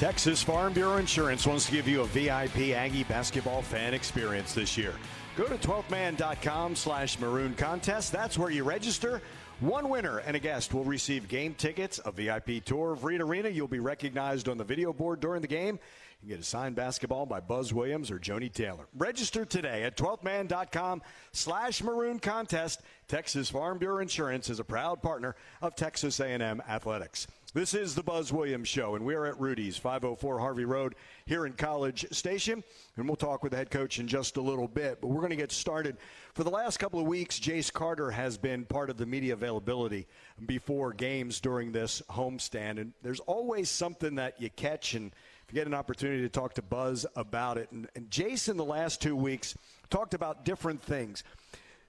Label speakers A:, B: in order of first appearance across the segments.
A: Texas Farm Bureau Insurance wants to give you a VIP Aggie basketball fan experience this year. Go to 12thman.com/maroon contest. That's where you register. One winner and a guest will receive game tickets, a VIP tour of Reed Arena. You'll be recognized on the video board during the game. You get a signed basketball by Buzz Williams or Joni Taylor. Register today at 12thman.com/maroon contest. Texas Farm Bureau Insurance is a proud partner of Texas A&M Athletics. This is the Buzz Williams Show, and we're at Rudy's, 504 Harvey Road here in College Station. And we'll talk with the head coach in just a little bit, but we're going to get started. For the last couple of weeks, Jace Carter has been part of the media availability before games during this homestand. And there's always something that you catch, and if you get an opportunity to talk to Buzz about it. And Jace, in the last 2 weeks, talked about different things.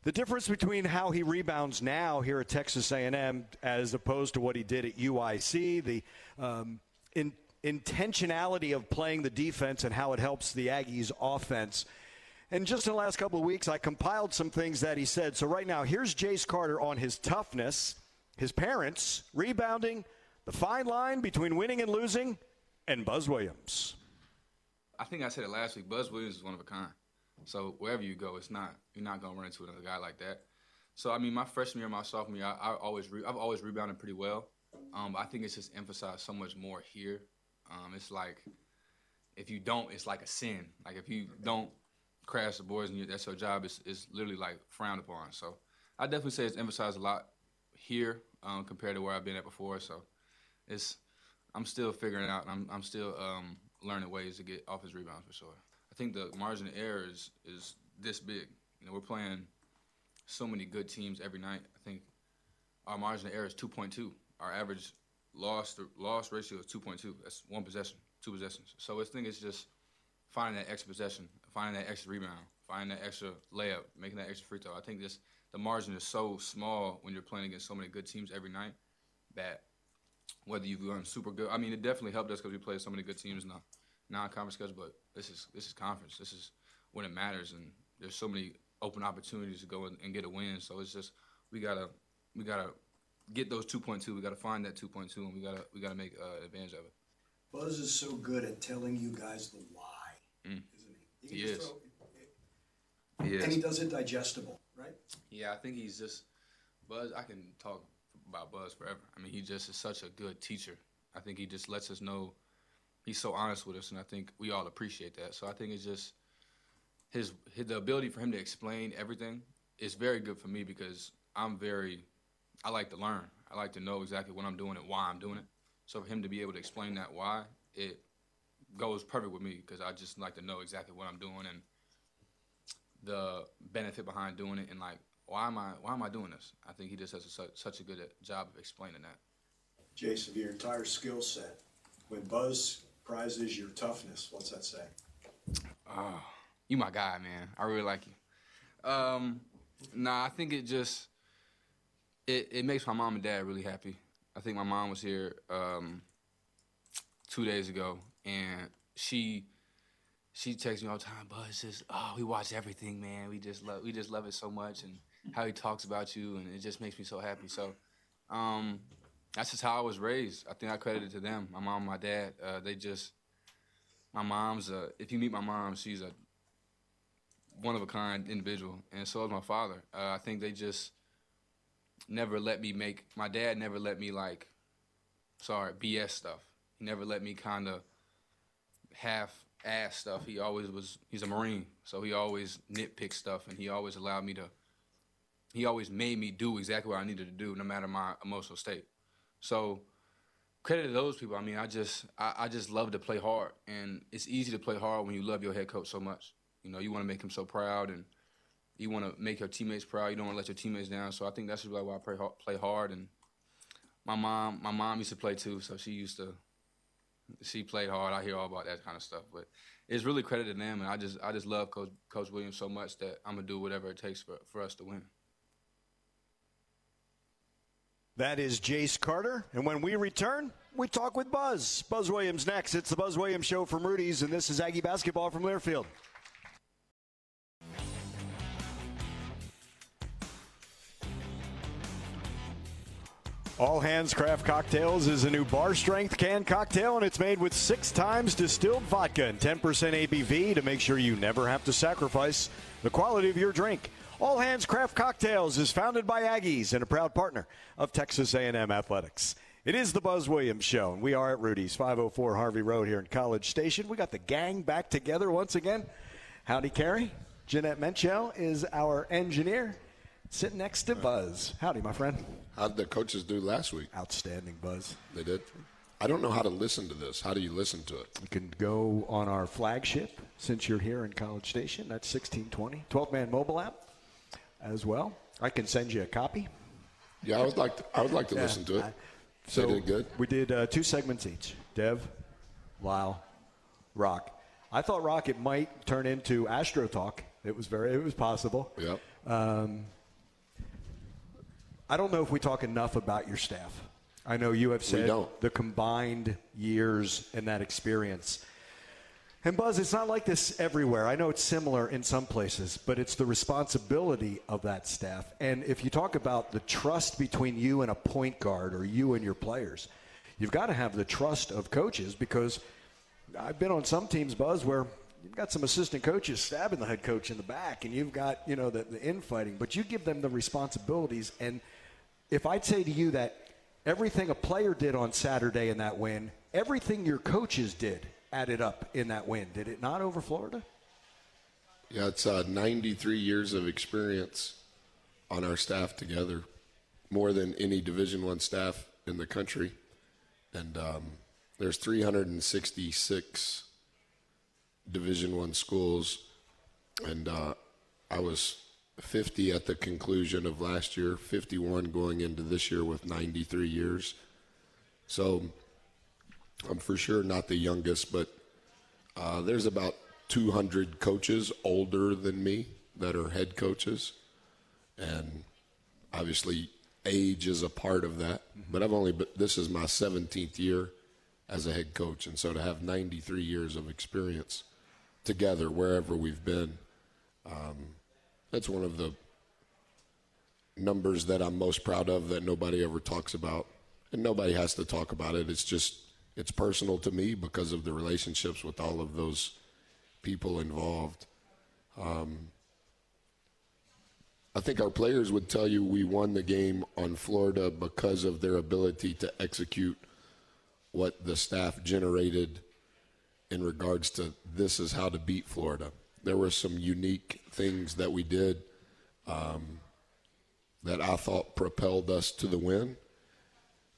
A: The difference between how he rebounds now here at Texas A&M as opposed to what he did at UIC, the intentionality of playing the defense and how it helps the Aggies offense. And just in the last couple of weeks, I compiled some things that he said. So right now, here's Jace Carter on his toughness, his parents, rebounding, the fine line between winning and losing, and Buzz Williams.
B: I think I said it last week. Buzz Williams is one of a kind. So wherever you go, you're not going to run into another guy like that. So, I mean, my freshman year, my sophomore year, I've always rebounded pretty well. I think it's just emphasized so much more here. It's like if you don't, it's like a sin. Like if you don't crash the boards and that's your job, it's literally like frowned upon. So I definitely say it's emphasized a lot here compared to where I've been at before. So I'm still figuring it out, and I'm still learning ways to get offensive rebounds for sure. I think the margin of error is this big. You know, we're playing so many good teams every night. I think our margin of error is 2.2. Our average loss ratio is 2.2. That's one possession, two possessions. So I think it's just finding that extra possession, finding that extra rebound, finding that extra layup, making that extra free throw. I think the margin is so small when you're playing against so many good teams every night that whether you've gone super good, I mean, it definitely helped us because we played so many good teams in the non-conference schedule, but this is conference. This is when it matters, and there's so many open opportunities to go and get a win. So it's just we gotta get those 2.2. We gotta find that 2.2, and we gotta make advantage of it.
C: Buzz is so good at telling you guys the lie, isn't he?
B: He is.
C: And he does it digestible, right?
B: Yeah, I think he's just Buzz. I can talk about Buzz forever. I mean, he just is such a good teacher. I think he just lets us know. He's so honest with us, and I think we all appreciate that. So I think it's just the ability for him to explain everything is very good for me because I like to learn. I like to know exactly what I'm doing and why I'm doing it. So for him to be able to explain that why, it goes perfect with me because I just like to know exactly what I'm doing and the benefit behind doing it and like why am I doing this? I think he just has such a good job of explaining that.
C: Jason, your entire skill set, when Buzz prizes your toughness, what's that say?
B: Oh, you my guy, man. I really like you. I think it just it makes my mom and dad really happy. I think my mom was here 2 days ago, and she texts me all the time. Buzz says, "Oh, we watch everything, man. We just love it so much, and how he talks about you, and it just makes me so happy." So, that's just how I was raised. I think I credit it to them, my mom and my dad. My mom's, if you meet my mom, she's a one-of-a-kind individual, and so is my father. I think they just never let me my dad never let me, BS stuff. He never let me kind of half-ass stuff. He's a Marine, so he always nitpicked stuff, and he always made me do exactly what I needed to do, no matter my emotional state. So credit to those people. I mean, I just love to play hard, and it's easy to play hard when you love your head coach so much. You know, you want to make him so proud, and you want to make your teammates proud. You don't want to let your teammates down. So I think that's really why I play hard. And my mom used to play too, so she played hard. I hear all about that kind of stuff, but it's really credit to them, and I just love Coach Williams so much that I'm gonna do whatever it takes for us to win.
A: That is Jace Carter. And when we return, we talk with Buzz. Buzz Williams next. It's the Buzz Williams Show from Rudy's, and this is Aggie basketball from Learfield. All Hands Craft Cocktails is a new bar-strength canned cocktail, and it's made with 6 times distilled vodka and 10% ABV to make sure you never have to sacrifice the quality of your drink. All Hands Craft Cocktails is founded by Aggies and a proud partner of Texas A&M Athletics. It is the Buzz Williams Show, and we are at Rudy's, 504 Harvey Road here in College Station. We got the gang back together once again. Howdy, Carrie. Jeanette Menchel is our engineer, sitting next to Buzz. Howdy, my friend.
D: How did the coaches do last week?
A: Outstanding, Buzz.
D: They did? I don't know how to listen to this. How do you listen to it?
A: You can go on our flagship, since you're here in College Station. That's 1620. 12-man mobile app as well. I can send you a copy.
D: Yeah, I would like to listen to it. So they did good?
A: We did 2 segments each. Dev, Lyle, Rock. I thought, Rock, it might turn into Astro Talk. It was possible.
D: Yep.
A: I don't know if we talk enough about your staff. I know you have said the combined years and that experience. And, Buzz, it's not like this everywhere. I know it's similar in some places, but it's the responsibility of that staff. And if you talk about the trust between you and a point guard or you and your players, you've got to have the trust of coaches, because I've been on some teams, Buzz, where you've got some assistant coaches stabbing the head coach in the back, and you've got, the infighting, but you give them the responsibilities. And if I'd say to you that everything a player did on Saturday in that win, everything your coaches did added up in that win, did it not, over Florida?
D: Yeah, it's 93 years of experience on our staff together, more than any Division I staff in the country. And there's 366 Division I schools, and I was 50 at the conclusion of last year, 51 going into this year with 93 years. So I'm for sure not the youngest, but there's about 200 coaches older than me that are head coaches, and obviously age is a part of that. But this is my 17th year as a head coach, and so to have 93 years of experience together wherever we've been, that's one of the numbers that I'm most proud of that nobody ever talks about, and nobody has to talk about it. It's personal to me because of the relationships with all of those people involved. I think our players would tell you we won the game on Florida because of their ability to execute what the staff generated in regards to this is how to beat Florida. There were some unique things that we did that I thought propelled us to the win.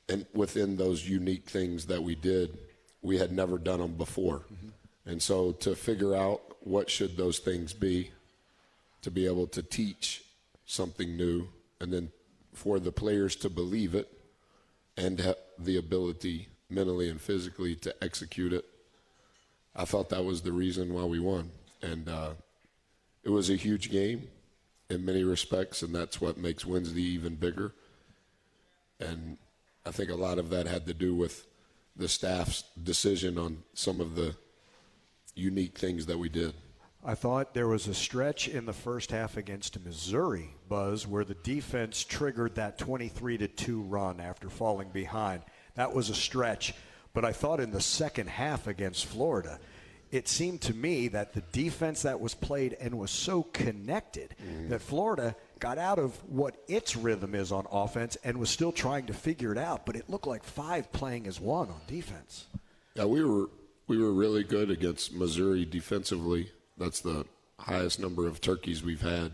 D: And within those unique things that we did, we had never done them before. And so to figure out what should those things be, to be able to teach something new, and then for the players to believe it and have the ability mentally and physically to execute it, I thought that was the reason why we won. And it was a huge game in many respects, and that's what makes Wednesday even bigger. And I think a lot of that had to do with the staff's decision on some of the unique things that we did.
A: I thought there was a stretch in the first half against Missouri, Buzz, where the defense triggered that 23-2 run after falling behind. That was a stretch. But I thought in the second half against Florida, it seemed to me that the defense that was played and was so connected that Florida got out of what its rhythm is on offense and was still trying to figure it out. But it looked like 5 playing as 1 on defense.
D: Yeah, we were really good against Missouri defensively. That's the highest number of turkeys we've had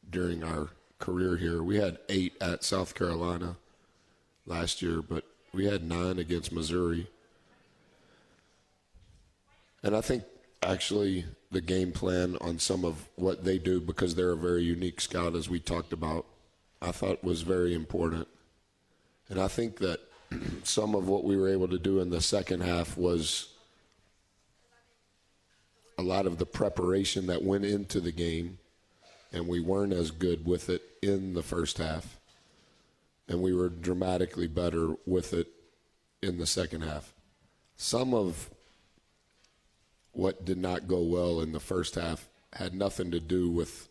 D: during our career here. We had 8 at South Carolina last year, but we had 9 against Missouri. And I think actually the game plan on some of what they do, because they're a very unique scout, as we talked about, I thought was very important. And I think that some of what we were able to do in the second half was a lot of the preparation that went into the game, and we weren't as good with it in the first half. And we were dramatically better with it in the second half. Some of what did not go well in the first half had nothing to do with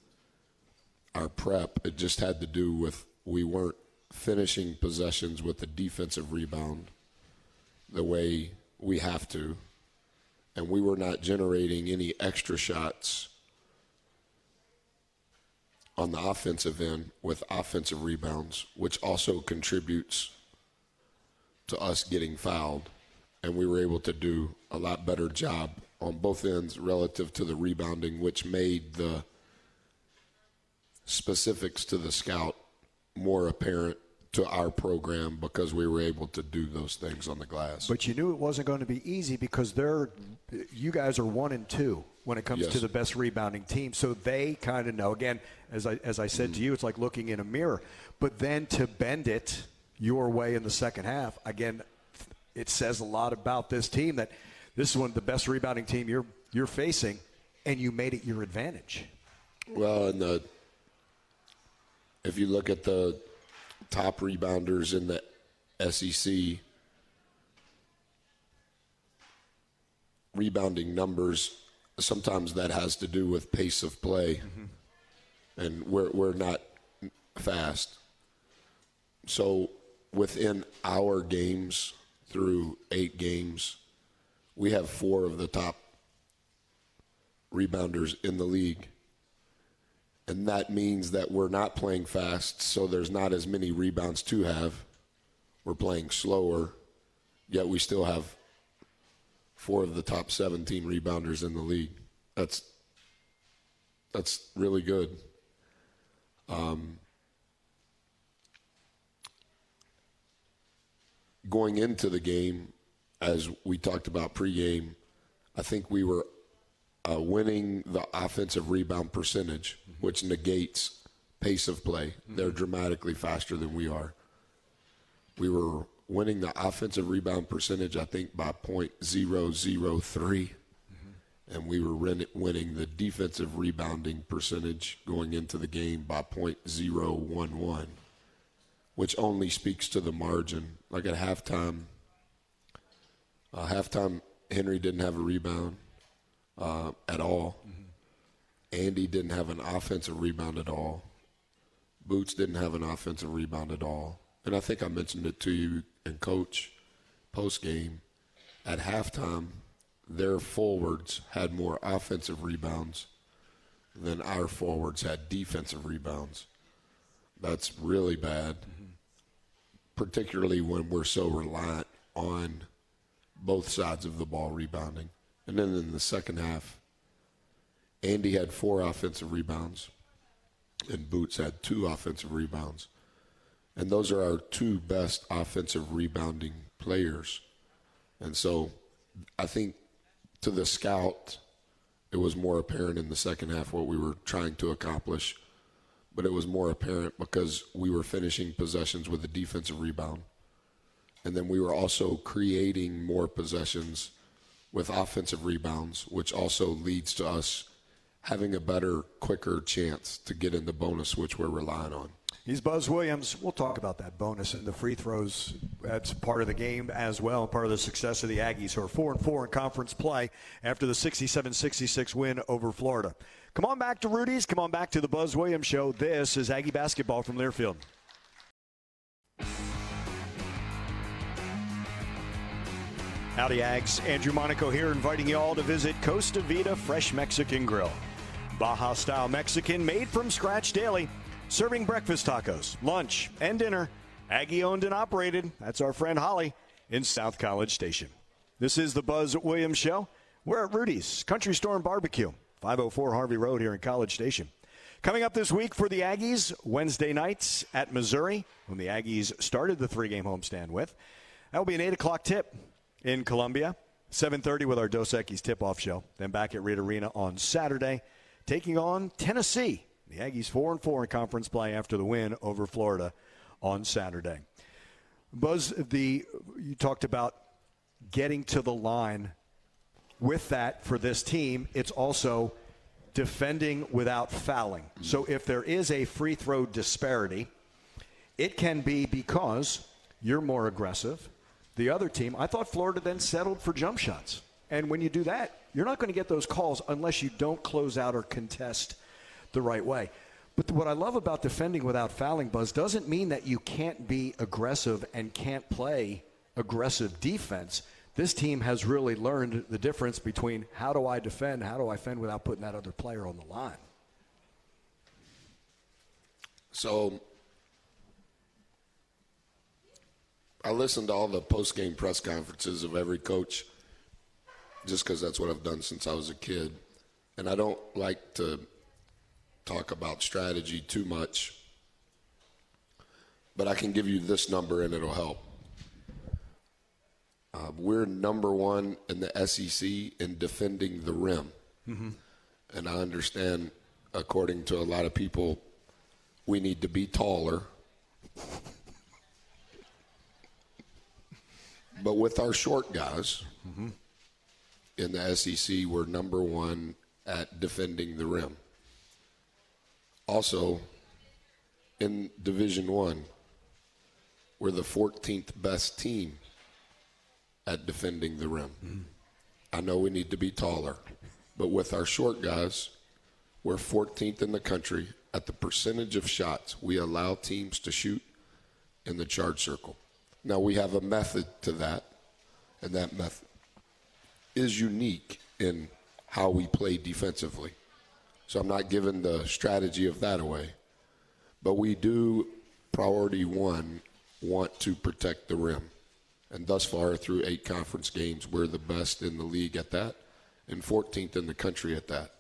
D: our prep. It just had to do with we weren't finishing possessions with the defensive rebound the way we have to, and we were not generating any extra shots on the offensive end with offensive rebounds, which also contributes to us getting fouled. And we were able to do a lot better job on both ends relative to the rebounding, which made the specifics to the scout more apparent to our program because we were able to do those things on the glass.
A: But you knew it wasn't going to be easy because you guys are 1 and 2 when it comes
D: Yes.
A: to the best rebounding team. So they kind of know. Again, as I said to you, it's like looking in a mirror. But then to bend it your way in the second half, again, it says a lot about this team that this is one of the best rebounding team you're facing, and you made it your advantage.
D: Well, and if you look at the top rebounders in the SEC, rebounding numbers, sometimes that has to do with pace of play, and we're not fast. So within our games, through 8 games, we have 4 of the top rebounders in the league. And that means that we're not playing fast, so there's not as many rebounds to have. We're playing slower, yet we still have 4 of the top 17 rebounders in the league. That's really good. Going into the game, as we talked about pregame, I think we were winning the offensive rebound percentage, which negates pace of play. They're dramatically faster than we are. We were winning the offensive rebound percentage, I think, by .003, and we were winning the defensive rebounding percentage going into the game by .011, which only speaks to the margin. Like at halftime, Henry didn't have a rebound at all. Andy didn't have an offensive rebound at all. Boots didn't have an offensive rebound at all. And I think I mentioned it to you and Coach post-game. At halftime, their forwards had more offensive rebounds than our forwards had defensive rebounds. That's really bad, particularly when we're so reliant on both sides of the ball rebounding. And then in the second half, Andy had 4 offensive rebounds, and Boots had 2 offensive rebounds. And those are our 2 best offensive rebounding players. And so I think to the scout, it was more apparent in the second half what we were trying to accomplish. But it was more apparent because we were finishing possessions with a defensive rebound. And then we were also creating more possessions with offensive rebounds, which also leads to us having a better, quicker chance to get in the bonus, which we're relying on.
A: He's Buzz Williams. We'll talk about that bonus and the free throws. That's part of the game as well, part of the success of the Aggies, who are 4-4 in conference play after the 67-66 win over Florida. Come on back to Rudy's. Come on back to the Buzz Williams Show. This is Aggie basketball from Learfield. Howdy, Ags. Andrew Monaco here, inviting you all to visit Costa Vida Fresh Mexican Grill. Baja-style Mexican made from scratch daily. Serving breakfast tacos, lunch, and dinner. Aggie owned and operated. That's our friend Holly in South College Station. This is the Buzz Williams Show. We're at Rudy's Country Store and Barbecue, 504 Harvey Road here in College Station. Coming up this week for the Aggies, Wednesday nights at Missouri, when the Aggies started the 3-game homestand with. That will be an 8 o'clock tip in Columbia, 7:30 with our Dos Equis tip-off show. Then back at Reed Arena on Saturday, taking on Tennessee. The Aggies 4-4 in conference play after the win over Florida on Saturday. Buzz, you talked about getting to the line. With that, for this team, it's also defending without fouling. So if there is a free throw disparity, it can be because you're more aggressive. The other team, I thought Florida then settled for jump shots. And when you do that, you're not going to get those calls unless you don't close out or contest the right way. But what I love about defending without fouling, Buzz, doesn't mean that you can't be aggressive and can't play aggressive defense. This team has really learned the difference between how do I defend without putting that other player on the line.
D: So I listened to all the post-game press conferences of every coach just because that's what I've done since I was a kid. And I don't like to talk about strategy too much, but I can give you this number and it'll help. We're number one in the SEC in defending the rim. Mm-hmm. And I understand, according to a lot of people, we need to be taller. But with our short guys in the SEC, we're number one at defending the rim. Also, in Division I, we're the 14th best team at defending the rim. I know we need to be taller, but with our short guys, we're 14th in the country at the percentage of shots we allow teams to shoot in the charge circle. Now, we have a method to that, and that method is unique in how we play defensively. So I'm not giving the strategy of that away. But we do, priority one, want to protect the rim. And thus far, through 8 conference games, we're the best in the league at that and 14th in the country at that.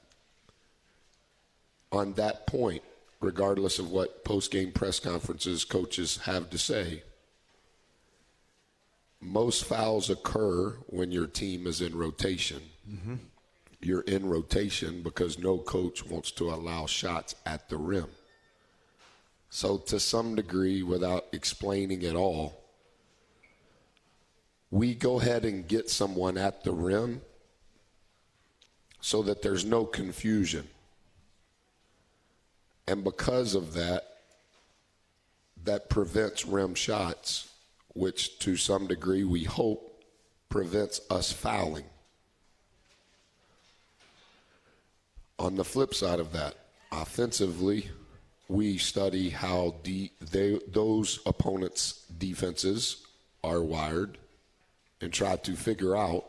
D: On that point, regardless of what post-game press conferences coaches have to say, most fouls occur when your team is in rotation. Mm-hmm. You're in rotation because no coach wants to allow shots at the rim. So to some degree, without explaining it all, we go ahead and get someone at the rim so that there's no confusion. And because of that, that prevents rim shots, which to some degree we hope prevents us fouling. On the flip side of that, offensively, we study how those opponents' defenses are wired and try to figure out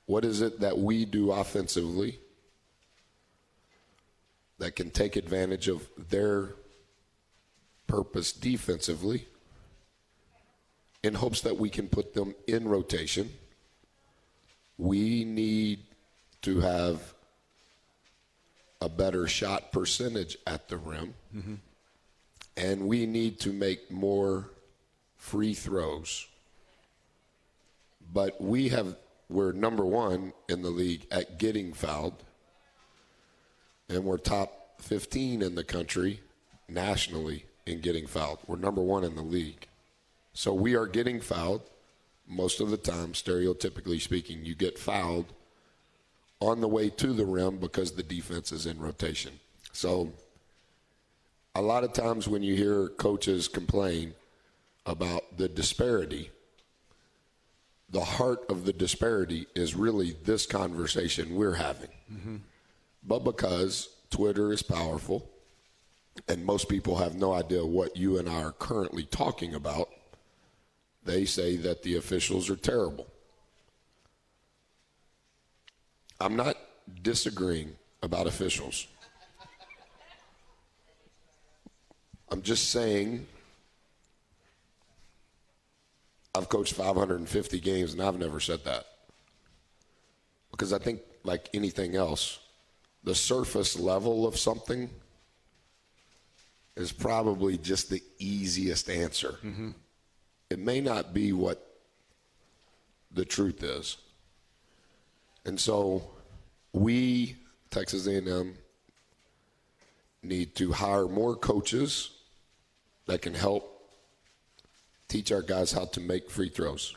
D: what is it that we do offensively that can take advantage of their purpose defensively in hopes that we can put them in rotation. We need to have a better shot percentage at the rim, and we need to make more free throws. But we're number one in the league at getting fouled, and we're top 15 in the country nationally in getting fouled. We're number one in the league. So we are getting fouled most of the time. Stereotypically speaking, you get fouled on the way to the rim because the defense is in rotation. So a lot of times when you hear coaches complain about the disparity, the heart of the disparity is really this conversation we're having. But because Twitter is powerful and most people have no idea what you and I are currently talking about, they say that the officials are terrible. I'm not disagreeing about officials. I'm just saying I've coached 550 games and I've never said that. Because I think, like anything else, the surface level of something is probably just the easiest answer. It may not be what the truth is. And so we, Texas A&M, need to hire more coaches that can help teach our guys how to make free throws.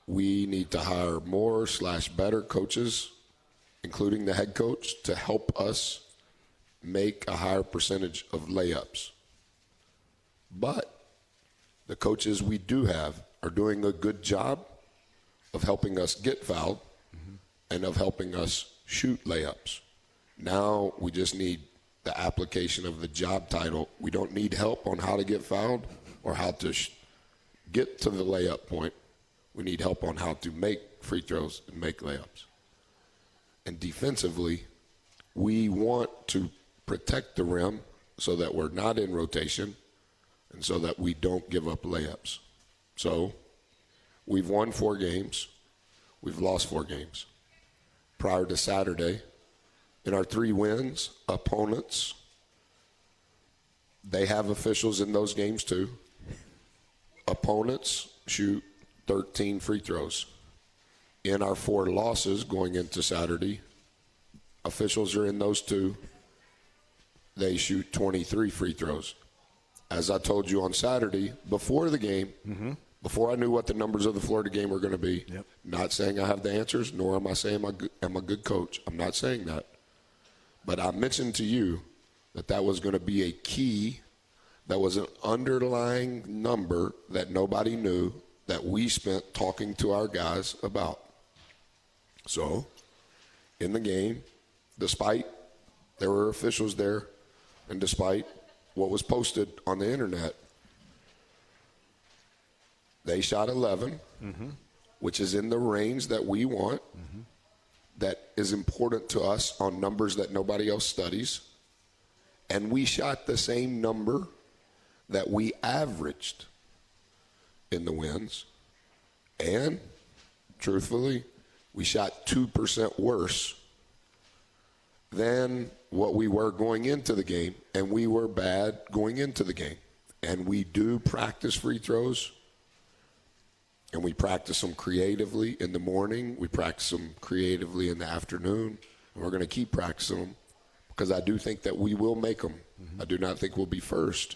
D: We need to hire more / better coaches, including the head coach, to help us make a higher percentage of layups. But the coaches we do have are doing a good job of helping us get fouled and of helping us shoot layups. Now we just need the application of the job title. We don't need help on how to get fouled or how to get to the layup point. We need help on how to make free throws and make layups. And defensively, we want to protect the rim so that we're not in rotation and so that we don't give up layups. So we've won 4 games. We've lost 4 games. Prior to Saturday, in our 3 wins, opponents, they have officials in those games too. Opponents shoot 13 free throws. In our 4 losses going into Saturday, officials are in those 2. They shoot 23 free throws. As I told you on Saturday, before the game, before I knew what the numbers of the Florida game were going to be, not saying I have the answers, nor am I saying I'm a good coach. I'm not saying that. But I mentioned to you that was going to be a key, that was an underlying number that nobody knew, that we spent talking to our guys about. So, in the game, despite there were officials there, and despite what was posted on the internet, they shot 11, which is in the range that we want, that is important to us on numbers that nobody else studies. And we shot the same number that we averaged in the wins. And, truthfully, we shot 2% worse than what we were going into the game, and we were bad going into the game. And we do practice free throws, and we practice them creatively in the morning. We practice them creatively in the afternoon, and we're going to keep practicing them because I do think that we will make them. I do not think we'll be first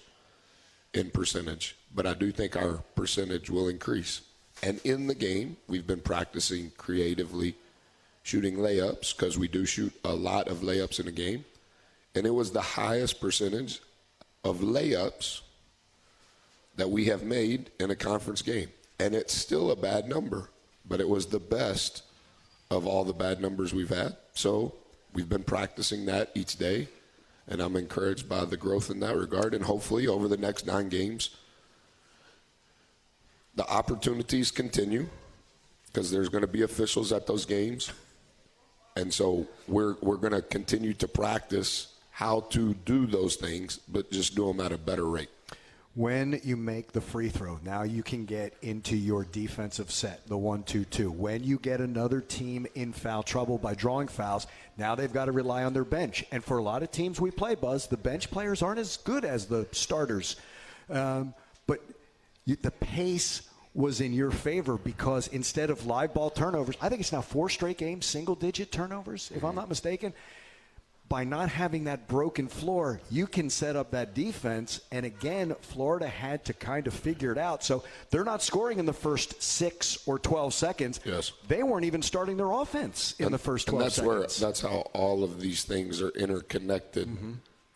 D: in percentage, but I do think our percentage will increase. And in the game, we've been practicing creatively shooting layups, because we do shoot a lot of layups in a game. And it was the highest percentage of layups that we have made in a conference game. And it's still a bad number, but it was the best of all the bad numbers we've had. So we've been practicing that each day, and I'm encouraged by the growth in that regard. And hopefully over the next 9 games, the opportunities continue, because there's going to be officials at those games. And so we're going to continue to practice how to do those things, but just do them at a better rate.
A: When you make the free throw, now you can get into your defensive set, the 1-2-2. When you get another team in foul trouble by drawing fouls, now they've got to rely on their bench. And for a lot of teams we play, Buzz, the bench players aren't as good as the starters. But the pace was in your favor, because instead of live ball turnovers, I think it's now 4 straight games, single-digit turnovers, if I'm not mistaken. By not having that broken floor, you can set up that defense. And again, Florida had to kind of figure it out. So they're not scoring in the first 6 or 12 seconds.
D: Yes.
A: They weren't even starting their offense in the first 12 seconds.
D: That's how all of these things are interconnected.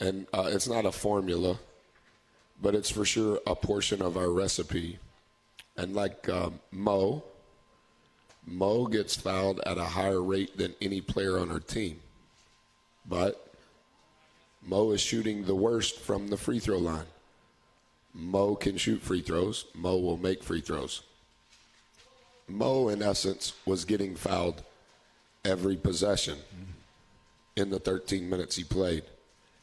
D: And it's not a formula, but it's for sure a portion of our recipe. And like Mo gets fouled at a higher rate than any player on our team. But Mo is shooting the worst from the free throw line. Mo can shoot free throws. Mo will make free throws. Mo, in essence, was getting fouled every possession in the 13 minutes he played.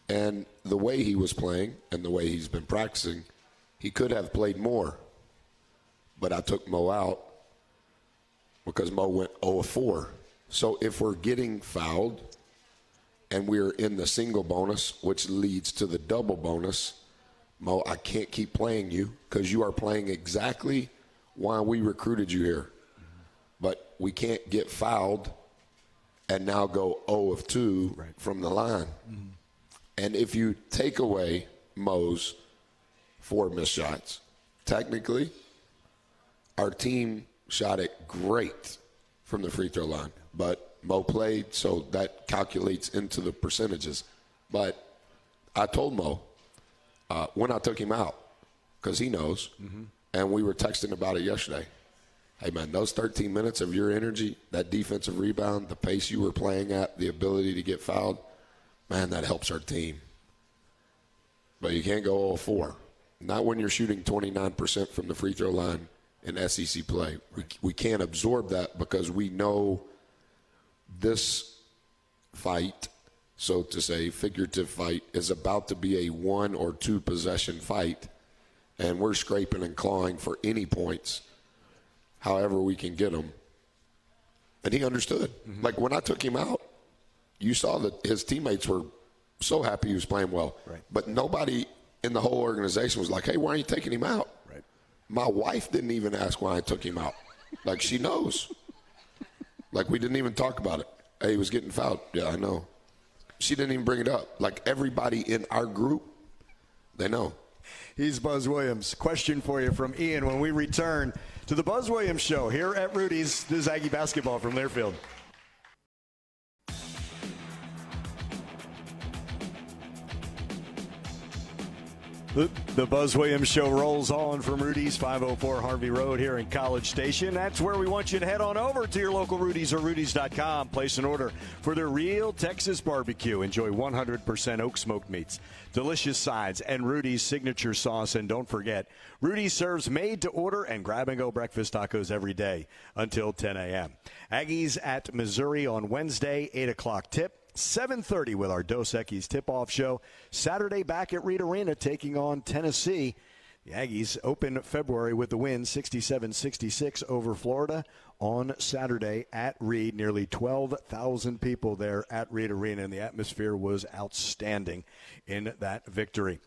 D: And the way he was playing and the way he's been practicing, he could have played more. But I took Mo out because Mo went 0 of 4. So if we're getting fouled and we're in the single bonus, which leads to the double bonus, Mo, I can't keep playing you because you are playing exactly why we recruited you here. But we can't get fouled and now go 0 of 2 from the line. And if you take away Mo's 4 missed shots, technically, our team shot it great from the free throw line. But Mo played, so that calculates into the percentages. But I told Mo when I took him out, because he knows, and we were texting about it yesterday, hey, man, those 13 minutes of your energy, that defensive rebound, the pace you were playing at, the ability to get fouled, man, that helps our team. but you can't go 0-4. Not when you're shooting 29% from the free throw line in SEC play. We can't absorb that because we know this fight, so to say, figurative fight, is about to be a 1 or 2 possession fight, and we're scraping and clawing for any points, however we can get them. And he understood. Mm-hmm. Like when I took him out, you saw that his teammates were so happy he was playing well.
A: Right.
D: But nobody in the whole organization was like, hey, why aren't you taking him out?
A: Right.
D: My wife didn't even ask why I took him out. Like, she knows. Like, we didn't even talk about it. Hey, he was getting fouled. Yeah, I know. She didn't even bring it up. Like, everybody in our group, they know.
A: He's Buzz Williams. Question for you from Ian when we return to the Buzz Williams Show here at Rudy's. This is Aggie basketball from Learfield. The Buzz Williams Show rolls on from Rudy's, 504 Harvey Road here in College Station. That's where we want you to head on over to your local Rudy's or Rudy's.com. Place an order for their real Texas barbecue. Enjoy 100% oak smoked meats, delicious sides, and Rudy's signature sauce. And don't forget, Rudy's serves made-to-order and grab-and-go breakfast tacos every day until 10 a.m. Aggies at Missouri on Wednesday, 8 o'clock tip. 7:30 with our Dos Equis tip-off show. Saturday back at Reed Arena taking on Tennessee. The Aggies open February with the win 67-66 over Florida on Saturday at Reed. Nearly 12,000 people there at Reed Arena, and the atmosphere was outstanding in that victory.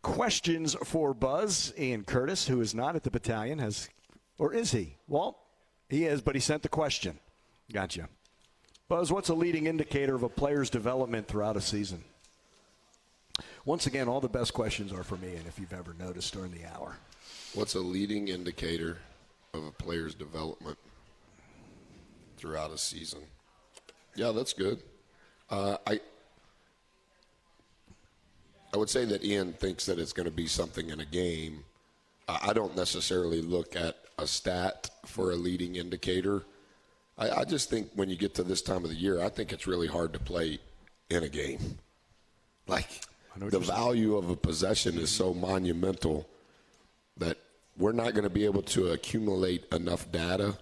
A: Questions for Buzz. Ian Curtis, who is not at the battalion, has, or is he? Well, he is, but he sent the question. Gotcha. Buzz, what's a leading indicator of a player's development throughout a season? Once again, all the best questions are from Ian, if you've ever noticed during the hour.
D: What's a leading indicator of a player's development throughout a season? Yeah, that's good. I would say that Ian thinks that it's going to be something in a game. I don't necessarily look at a stat for a leading indicator. I just think when you get to this time of the year, I think it's really hard to play in a game. Like, the value of a possession is so monumental that we're not going to be able to accumulate enough data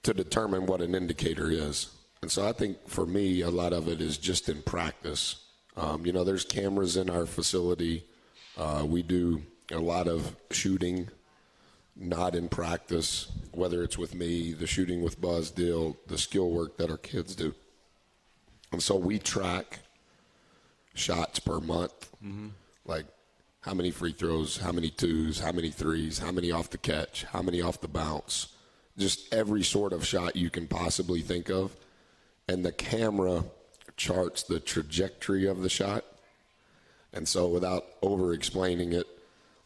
D: to determine what an indicator is. And so I think for me, a lot of it is just in practice. There's cameras in our facility. We do a lot of shooting, not in practice, whether it's with me, the shooting with Buzz deal, the skill work that our kids do. And so we track shots per month, like how many free throws, how many twos, how many threes, how many off the catch, how many off the bounce, just every sort of shot you can possibly think of. And the camera charts the trajectory of the shot. And so without over-explaining it,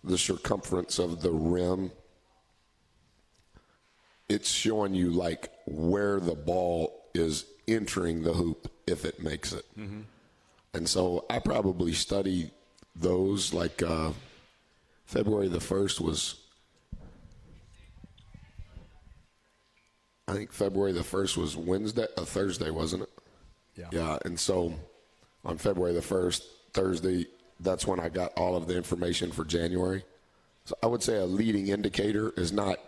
D: the circumference of the rim, it's showing you like where the ball is entering the hoop if it makes it. Mm-hmm. And so I probably study those like February the 1st was, I think February the 1st was Thursday, wasn't it? Yeah. And so on February the 1st, Thursday, that's when I got all of the information for January. So I would say a leading indicator is not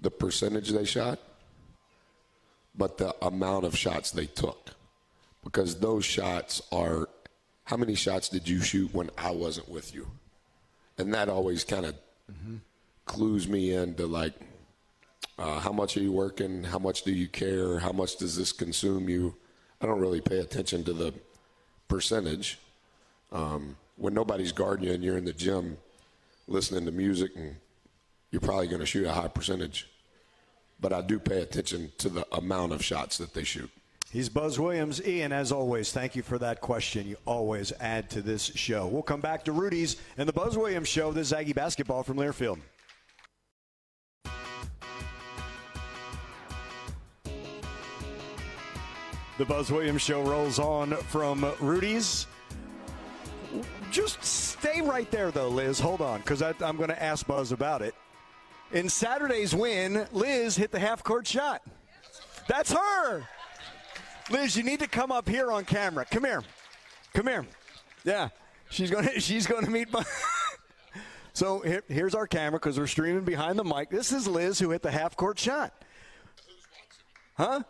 D: the percentage they shot, but the amount of shots they took. Because those shots are, how many shots did you shoot when I wasn't with you? And that always kind of clues me into like, how much are you working? How much do you care? How much does this consume you? I don't really pay attention to the percentage. When nobody's guarding you and you're in the gym listening to music, and you're probably going to shoot a high percentage. But I do pay attention to the amount of shots that they shoot.
A: He's Buzz Williams. Ian, as always, thank you for that question. You always add to this show. We'll come back to Rudy's and the Buzz Williams Show. This is Aggie basketball from Learfield. The Buzz Williams Show rolls on from Rudy's. Just stay right there, though, Liz. Hold on, because I'm going to ask Buzz about it. In Saturday's win, Liz hit the half-court shot. That's her. Liz, you need to come up here on camera. Come here. Come here. Yeah, she's gonna meet. So here's our camera because we're streaming behind the mic. This is Liz who hit the half-court shot. Huh?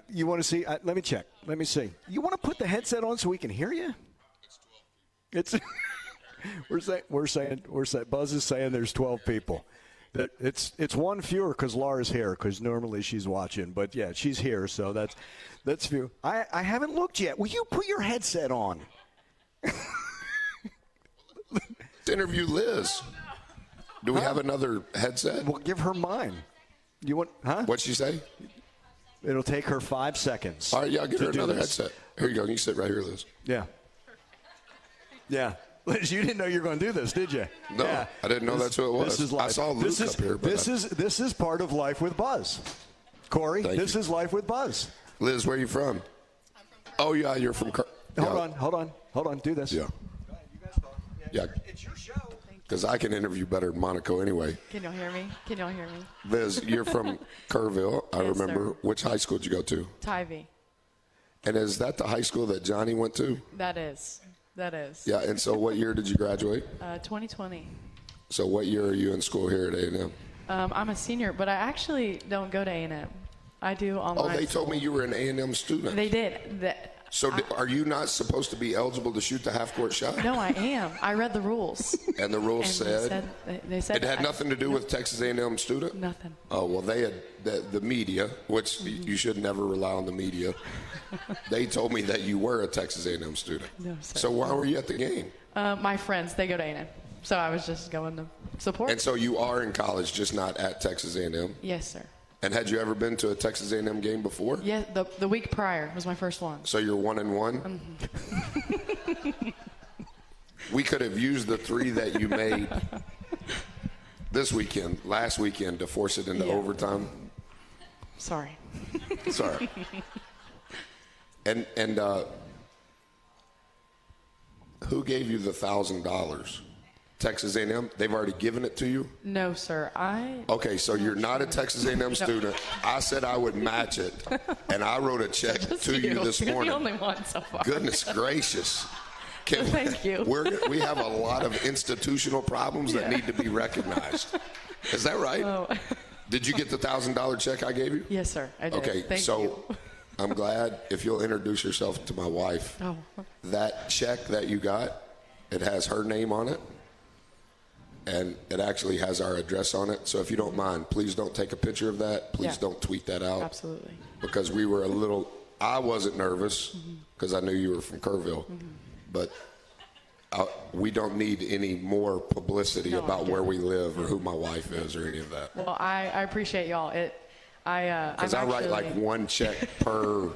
A: You want to see? Let me check. Let me see. You want to put the headset on so we can hear you? It's we're saying Buzz is saying there's 12 people. That it's one fewer because Laura's here because normally she's watching, but yeah, she's here, so that's few. I haven't looked yet. Will you put your headset on?
D: Interview Liz. Do we have another headset?
A: Well, give her mine. You want? Huh?
D: What'd she say?
A: It'll take her 5 seconds.
D: All right, yeah, I'll get her another headset. Here you go. You sit right here, Liz.
A: Yeah. Yeah. Liz, you didn't know you were going to do this, did you?
D: No,
A: yeah.
D: I didn't know that's who it was.
A: This is life.
D: I saw Luke up here.
A: This is part of Life with Buzz. Corey, this is Life with Buzz.
D: Liz, where are you from? I'm from Carl. Oh, yeah, you're from Carl.
A: Hold on. Do this.
D: Yeah. Yeah.
A: It's your show.
D: Because I can interview better than Monaco anyway.
E: Can y'all hear me?
D: Liz, you're from Kerrville, I
E: Yes,
D: remember.
E: sir.
D: Which high school did you go to?
E: Tyvee.
D: And is that the high school that Johnny went to?
E: That is.
D: Yeah, and so what year did you graduate?
E: 2020.
D: So what year are you in school here at A&M?
E: I'm a senior, but I actually don't go to A&M. I do online.
D: Oh, they told me you were an A&M student.
E: They did.
D: So are you not supposed to be eligible to shoot the half-court shot?
E: No, I am. I read the rules.
D: And the rules said?
E: They said
D: it had nothing to do with Texas A&M student?
E: Nothing.
D: Oh, well, they had the media, which you should never rely on the media. They told me that you were a Texas A&M student.
E: No, sir.
D: So why were you at the game?
E: My friends, they go to A&M. So I was just going to support.
D: And so you are in college, just not at Texas A&M?
E: Yes, sir.
D: And had you ever been to a Texas A&M game before?
E: Yeah, the week prior was my first one.
D: So you're 1-1?
E: Mm-hmm.
D: We could have used the 3 that you made last weekend, to force it into overtime.
E: Sorry.
D: Sorry. And who gave you the $1,000? Texas A&M? They've already given it to you?
E: No, sir.
D: Okay, so you're not a Texas A&M student. I said I would match it, and I wrote a check to you this morning.
E: You're the only one so far.
D: Goodness gracious.
E: Thank you.
D: We have a lot of institutional problems that need to be recognized. Is that right?
E: Oh.
D: Did you get the $1,000 check I gave you?
E: Yes, sir. I did.
D: Okay,
E: Thank
D: so
E: you.
D: I'm glad if you'll introduce yourself to my wife.
E: Oh.
D: That check that you got, it has her name on it. And it actually has our address on it. So if you don't mind, please don't take a picture of that. Please don't tweet that out.
E: Absolutely.
D: Because I wasn't nervous because I knew you were from Kerrville. Mm-hmm. But we don't need any more publicity about where we live or who my wife is or any of that.
E: Well, I appreciate y'all.
D: Because I write like one check per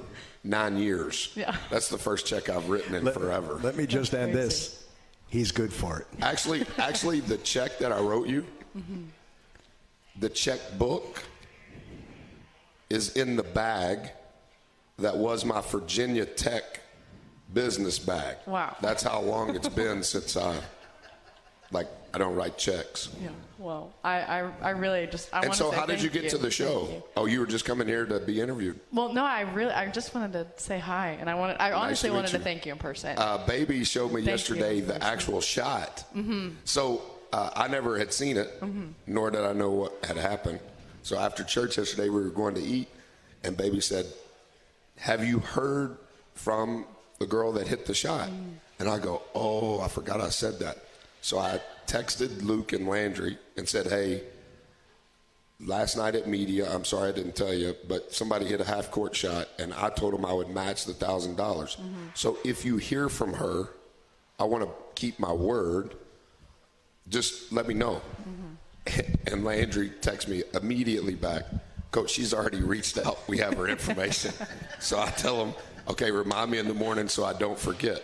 D: 9 years.
E: Yeah.
D: That's the first check I've written in forever.
A: Let me just add this. He's good for it.
D: Actually, the check that I wrote you, the checkbook is in the bag that was my Virginia Tech business bag.
E: Wow.
D: That's how long it's been since I don't write checks.
E: Yeah. Well, I really just I want to
D: say. And so,
E: say
D: how did you get to the show? Oh, you were just coming here to be interviewed.
E: Well, no, I just wanted to say hi, and I honestly wanted to thank you in person.
D: Baby showed me yesterday the actual shot. Mm-hmm. So I never had seen it, nor did I know what had happened. So after church yesterday, we were going to eat, and Baby said, "Have you heard from the girl that hit the shot?" And I go, "Oh, I forgot I said that." So I texted Luke and Landry and said, "Hey, last night at media, I'm sorry I didn't tell you, but somebody hit a half-court shot, and I told them I would match the $1,000. So if you hear from her, I want to keep my word. Just let me know." And Landry texts me immediately back, "Coach, she's already reached out. We have her information." So I tell him, "Okay, remind me in the morning so I don't forget."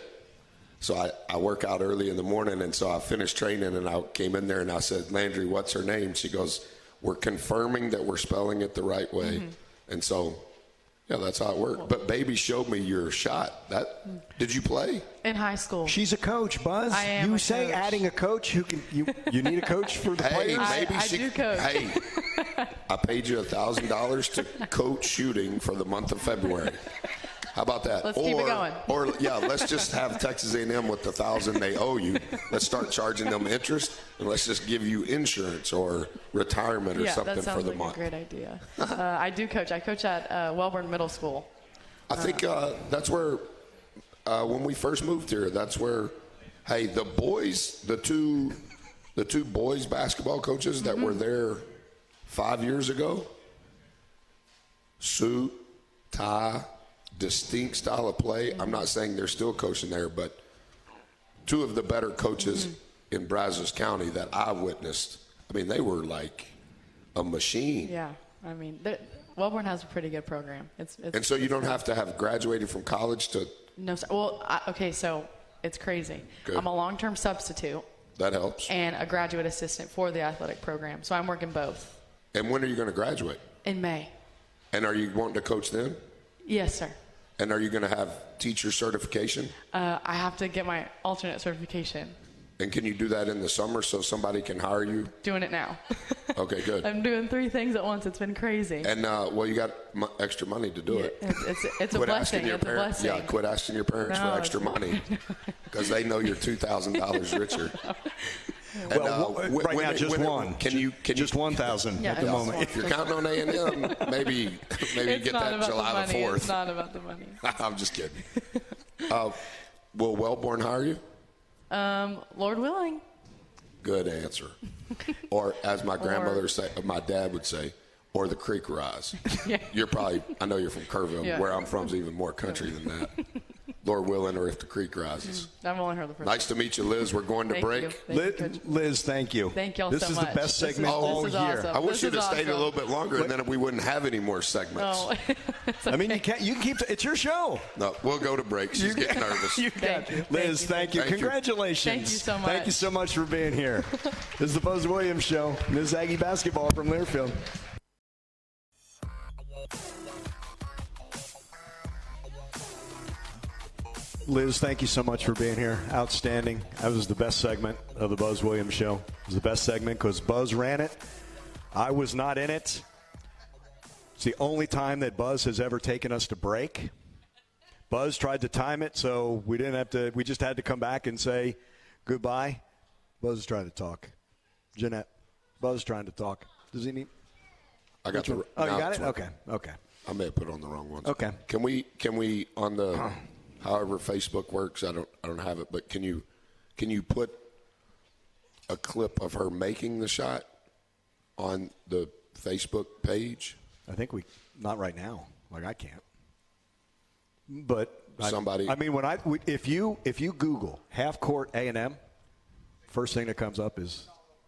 D: So I work out early in the morning, and so I finished training, and I came in there, and I said, "Landry, what's her name?" She goes, "We're confirming that we're spelling it the right way." And so, yeah, that's how it worked. But Baby showed me your shot. Did you play?
E: In high school.
A: She's a coach, Buzz.
E: I am
A: you
E: a
A: say
E: coach.
A: Adding a coach who can you need a coach for the players?
D: Maybe
E: I do coach.
D: Hey, I paid you $1,000 to coach shooting for the month of February. How about that?
E: Let's keep it going.
D: Or let's just have Texas A&M with the $1,000 they owe you. Let's start charging them interest, and let's just give you insurance or retirement or something
E: that sounds
D: for the
E: like
D: month.
E: a great idea. I do coach. I coach at Wellborn Middle School.
D: I think that's where, when we first moved here, that's where, hey, the boys, the two boys basketball coaches that were there 5 years ago, suit, tie, distinct style of play. I'm not saying they're still coaching there, but two of the better coaches in Brazos County that I witnessed, I mean, they were like a machine.
E: Yeah, I mean, Wellborn has a pretty good program.
D: And so you don't have to have graduated from college to.
E: No, well, okay, so it's crazy.
D: Good.
E: I'm a long-term substitute.
D: That helps.
E: And a graduate assistant for the athletic program, so I'm working both.
D: And when are you going to graduate?
E: In May.
D: And are you wanting to coach then?
E: Yes, sir.
D: And are you going to have teacher certification?
E: I have to get my alternate certification.
D: And can you do that in the summer so somebody can hire you?
E: Doing it now.
D: Okay, good.
E: I'm doing 3 things at once. It's been crazy.
D: And, well, you got extra money to do it.
E: It's a blessing. It's a blessing.
D: Yeah, quit asking your parents for extra money because they know you're $2,000 richer. And,
A: well, right now, just one.
D: Can you
A: just 1,000 at the moment?
D: If you're counting on A&M, maybe get that July the 4th.
E: It's not about the money.
D: I'm just kidding. Will Wellborn hire you?
E: Lord willing.
D: Good answer. Or as my grandmother my dad would say, or the creek rise.
E: Yeah.
D: I know you're from Kerrville.
E: Yeah.
D: Where I'm from is even more country than that. Lord willing, or if the creek rises.
E: I've only heard the first.
D: Nice to meet you, Liz. We're going to break.
A: Liz, thank you.
E: Thank y'all
A: this
E: so much.
A: This is the best segment all
E: this is
A: year.
E: awesome.
D: I wish you'd have stayed a
E: awesome.
D: little bit longer, and then we wouldn't have any more segments.
E: Oh,
A: I mean, you can keep. It's your show.
D: No, we'll go to break. She's getting nervous.
A: Liz, thank you. Congratulations.
E: Thank you so much.
A: Thank you so much for being here. This is the Buzz Williams Show. Ms. Aggie basketball from Learfield. Liz, thank you so much for being here. Outstanding. That was the best segment of the Buzz Williams Show. It was the best segment because Buzz ran it. I was not in it. It's the only time that Buzz has ever taken us to break. Buzz tried to time it, so we didn't have to. We just had to come back and say goodbye. Buzz is trying to talk. Jeanette, Buzz is trying to talk. Does he need?
D: I got the.
A: Oh, you got it? Okay.
D: I may have put on the wrong ones.
A: Okay.
D: Can we on the however Facebook works? I don't have it, but can you put a clip of her making the shot on the Facebook page?
A: I think not right now. Like I can't. But
D: somebody.
A: I mean, if you Google half court A&M, first thing that comes up is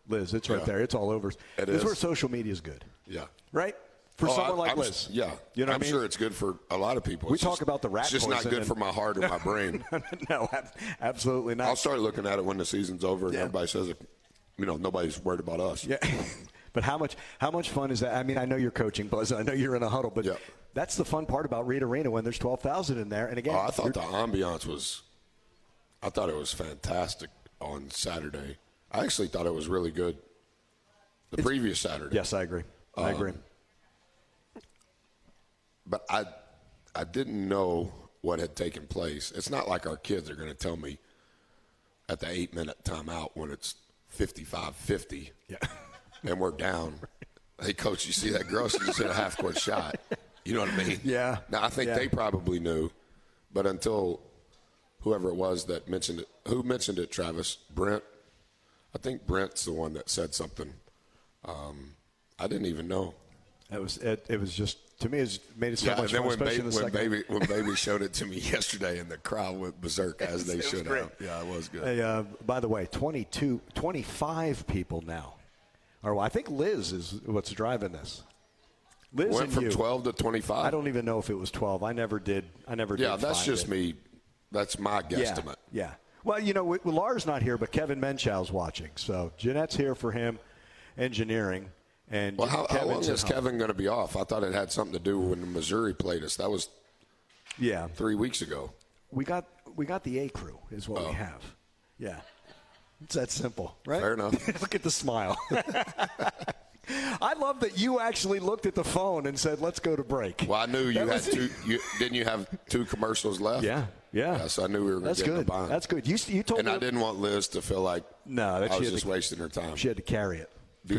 A: Liz. It's right there. It's all over. This is where social media is good.
D: Yeah.
A: Right. For someone like Liz.
D: Yeah.
A: You know
D: I'm
A: what I mean?
D: sure it's good for a lot of people.
A: We talk about the rat
D: poison. It's just not good for my heart or my brain.
A: No, absolutely not.
D: I'll start looking at it when the season's over and everybody says it. Nobody's worried about us.
A: Yeah. But how much fun is that? I mean, I know you're coaching, Buzz. I know you're in a huddle, but that's the fun part about Reed Arena when there's 12,000 in there. And again,
D: I thought the ambiance was fantastic on Saturday. I actually thought it was really good the previous Saturday.
A: Yes, I agree. I agree.
D: But I didn't know what had taken place. It's not like our kids are going to tell me at the 8-minute timeout when it's 55-50 and we're down. Hey, Coach, you see that girl? She just hit a half-court shot. You know what I mean?
A: Yeah.
D: Now, I think they probably knew, but until whoever it was that mentioned it, who mentioned it, Travis? Brent? I think Brent's the one that said something. I didn't even know.
A: It was just, to me, it made it so much fun, especially in the second.
D: When Baby showed it to me yesterday, and the crowd went berserk as they should have. Yeah, it was good.
A: Hey, by the way, 25 people now. Or I think Liz is what's driving this. Liz
D: went from 12 to 25.
A: I don't even know if it was 12. I never did.
D: Yeah, that's just me. That's my guesstimate.
A: Yeah. Well, Lars not here, but Kevin Menchow's watching. So Jeanette's here for him, engineering. And
D: how long is Kevin going to be off? I thought it had something to do when Missouri played us. That was 3 weeks ago.
A: We got the A crew is what we have. Yeah. It's that simple, right?
D: Fair enough.
A: Look at the smile. I love that you actually looked at the phone and said, let's go to break.
D: Well, I knew you had two. Didn't you have 2 commercials left?
A: Yeah.
D: So I knew we were going to get in the bind.
A: That's good. You told
D: and
A: me.
D: I didn't want Liz to feel like I was just wasting her time.
A: She had to carry it.
D: Be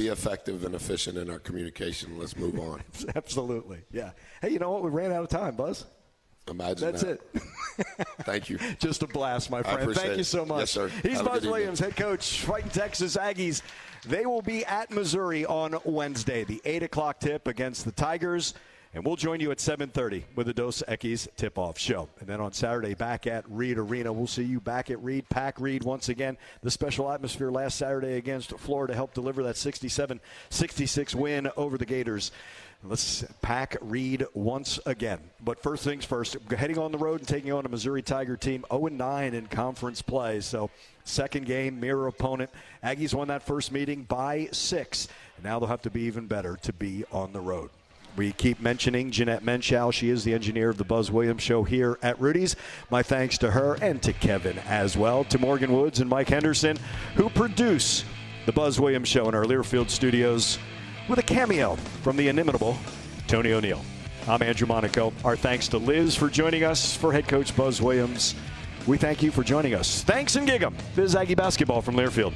D: effective and efficient in our communication. Let's move on.
A: Absolutely. Yeah. Hey, you know what? We ran out of time, Buzz.
D: Imagine
A: That's
D: it. Thank you.
A: Just a blast, my friend. Thank you so much.
D: Yes, sir.
A: He's Buzz Williams, head coach, fighting Texas Aggies. They will be at Missouri on Wednesday, the 8 o'clock tip against the Tigers. And we'll join you at 7:30 with the Dos Equis tip-off show. And then on Saturday, back at Reed Arena. We'll see you back at Reed, Pack Reed once again. The special atmosphere last Saturday against Florida helped deliver that 67-66 win over the Gators. Let's pack Reed once again. But first things first, heading on the road and taking on a Missouri Tiger team, 0-9 in conference play. So second game, mirror opponent. Aggies won that first meeting by 6. And now they'll have to be even better to be on the road. We keep mentioning Jeanette Menschow. She is the engineer of the Buzz Williams Show here at Rudy's. My thanks to her and to Kevin as well, to Morgan Woods and Mike Henderson, who produce the Buzz Williams Show in our Learfield studios, with a cameo from the inimitable Tony O'Neill. I'm Andrew Monaco. Our thanks to Liz for joining us. For head coach Buzz Williams, we thank you for joining us. Thanks and gig 'em. This is Aggie Basketball from Learfield.